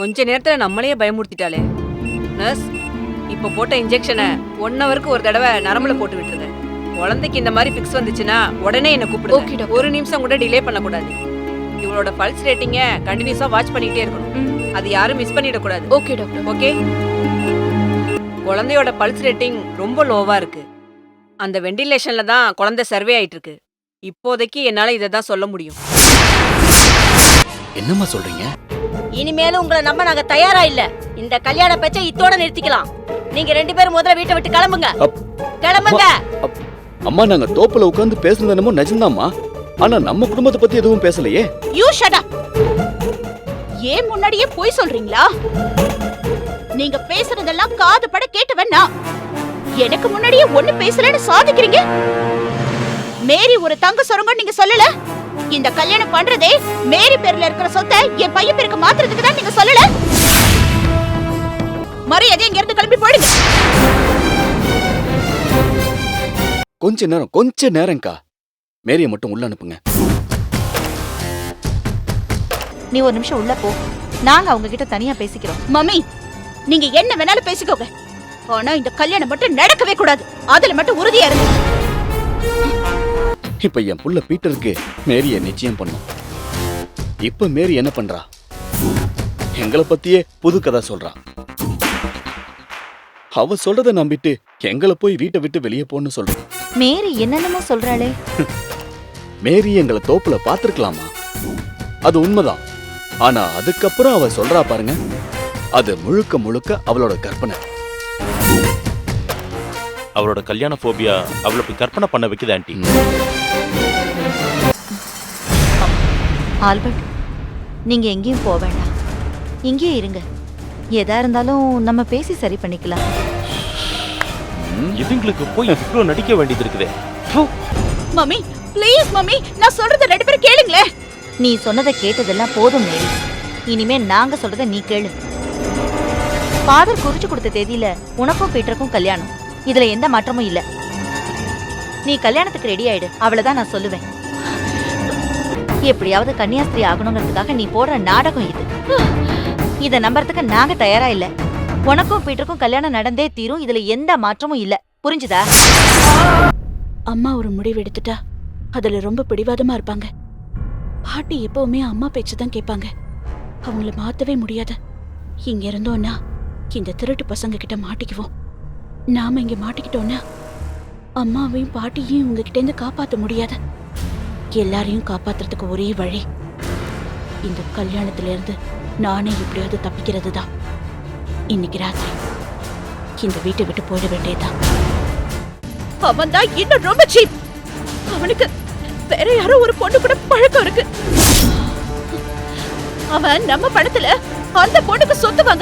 கொஞ்ச நேரத்துல நம்மளையே பயமுறுத்திட்டாளே. நர்ஸ், இப்ப போட்ட இன்ஜெக்ஷனை 1 ஹவருக்கு ஒரு தடவை நரம்புல போட்டு விட்டுருங்க. குழந்தைக்கு இந்த மாதிரி ஃபிக்ஸ் வந்துச்சுன்னா உடனே என்ன கூப்பிடுங்க. ஒரு நிமிஷம் கூட டிலே பண்ணக்கூடாது. இவளோட பல்ஸ் ரேட்டிங்க கண்டினியூஸா வாட்ச் பண்ணிட்டே இருக்கணும். அது யாரும் மிஸ் பண்ணிடக்கூடாது. Okay doctor. ஓகே. குழந்தையோட பல்ஸ் ரேட்டிங் ரொம்ப லோவா இருக்கு. அந்த வெண்டிலேஷன்ல தான் குழந்தை சர்வே ஆயிட்டு இருக்கு. இப்போதைக்கு என்னால இதை தான் சொல்ல முடியும். என்னம்மா சொல்றீங்க? இனிமேலும் உங்களை நம்ப நாங்க தயாரா இல்ல. இந்த கல்யாண பேச்சை இத்தோட நிறுத்திக்கலாம். நீங்க 2 பேரும் முதல்ல வீட்டை விட்டு கிளம்புங்க. கிளம்புங்க. அம்மா, நாங்க தோப்புல உட்கார்ந்து பேசுனது என்னமோ நிஜம்தாம்மா. ஆனா நம்ம குடும்பத்தை பத்தி எதுவும் பேசலையே. You shut up. ஏன் முன்னாடியே போய் சொல்றீங்களா? நீங்க பேசுறதெல்லாம் காது பட கேட்டவன் நான். எனக்கு முன்னாடியே ஒண்ணு பேசலன்னு சாதிக்கிறீங்க. மேரி ஒரு தங்க சொரங்க நீங்க சொல்லல. இந்த கல்யாணம் பண்றதே மேரி பேர்ல இருக்கிற சொத்தை என் பையன் பேருக்கு மாத்துறதுக்கு தான் நீங்க சொல்லல. மரியாதை இங்க இருந்து கிளம்பி போயிடுங்க. கொஞ்ச நேரம்க்கா. மேரிய மட்டும் உள்ள அனுப்புங்க. நீ ஒரு நிமிஷம் உள்ள போ. நாங்க அவங்க கிட்ட தனியா பேசிக்கிறோம். மம்மி, நீங்க என்ன வேணாலும் பேசிக்கோங்க. ஆனா இந்த கல்யாணம் மட்டும் நடக்கவே கூடாது. அதுல மட்டும் உறுதியா இருங்க. இப்ப என் புள்ள பீட்டருக்கு மேரிய நிச்சயம் பண்ணும். இப்ப மேரி என்ன பண்றா? எங்களை பத்தியே புது கதை சொல்றா. அவ சொல்றத நம்பிட்டு எங்களை போய் வீட்டை விட்டு வெளியே போன்னு சொல்றா. மேரி என்னென்னமோ சொல்றாளே. மேரி எங்களை தோப்புல பாத்துருக்கலாமா? அது உண்மைதான். ஆனா அதுக்கப்புறம் அவ சொல்றா பாருங்க, அது முழுக்க முழுக்க அவளோட கற்பனை. அவளோட கல்யாண போபியா அவளை போய் கற்பனை பண்ண வைக்குது ஆண்டி. ஆல்பர்ட், நீங்க எங்கேயும் போக வேண்டாம். இங்கேயே இருங்க. எதா இருந்தாலும் நம்ம பேசி சரி பண்ணிக்கலாம். இதுங்களுக்கு போய் இவ்வளவு நடிக்க வேண்டியது இருக்குதே. மம்மி, ப்ளீஸ் மம்மி, நான் சொல்றத 2 பேரும் கேளுங்களே. நீ சொன்னதை கேட்டதெல்லாம் போதும் மேரி. இனிமே நாங்க சொல்றத நீ கேளு. ஃபாதர் குறிச்சு கொடுத்த தேதியில உனக்கும் பீட்டருக்கும் கல்யாணம். இதுல எந்த மாற்றமும் இல்ல. நீ கல்யாணத்துக்கு ரெடி ஆயிடு. அவ்வளவுதான் நான் சொல்லுவேன். எப்படியாவது கன்னியாஸ்திரி ஆகணுங்கிறதுக்காக நீ போடுற நாடகம் இது. இத நம்புறதுக்கு நாங்க தயாரா இல்ல. உனக்கும் பீட்டருக்கும் கல்யாணம் நடந்தே தீரும். இதுல எந்த மாற்றமும் இல்ல. புரிஞ்சுதா? அம்மா ஒரு முடிவு எடுத்துட்டா அதுல ரொம்ப பிடிவாதமா இருப்பாங்க. பாட்டி எப்பவுமே அம்மா பேச்சு தான் கேட்பாங்க. அவங்கள மாத்தவே முடியாது. இங்க இருந்தோம்னா இந்த திருட்டு பசங்க கிட்ட மாட்டிக்குவோம். நாம இங்க மாட்டிக்கிட்டோம்னா அம்மாவையும் பாட்டியையும் உங்ககிட்ட இருந்து காப்பாற்ற முடியாது. எல்லாரையும் காப்பாத்துறதுக்கு ஒரே வழி இந்த கல்யாணத்துல இருந்து நானே எப்படியாவது தப்பிக்கிறது தான். இன்னைக்கு ராத்திரி இந்த வீட்டை விட்டு போயிட வேண்டியதுதான். அவன் தான் இன்னும் ரொம்ப சீப். அவனுக்கு வேற யாரோ ஒரு பொண்ணு கூட பழக்கம் இருக்கு. அவன் நம்ம பணத்துல அந்த பொண்ணுக்கு சொத்து வாங்க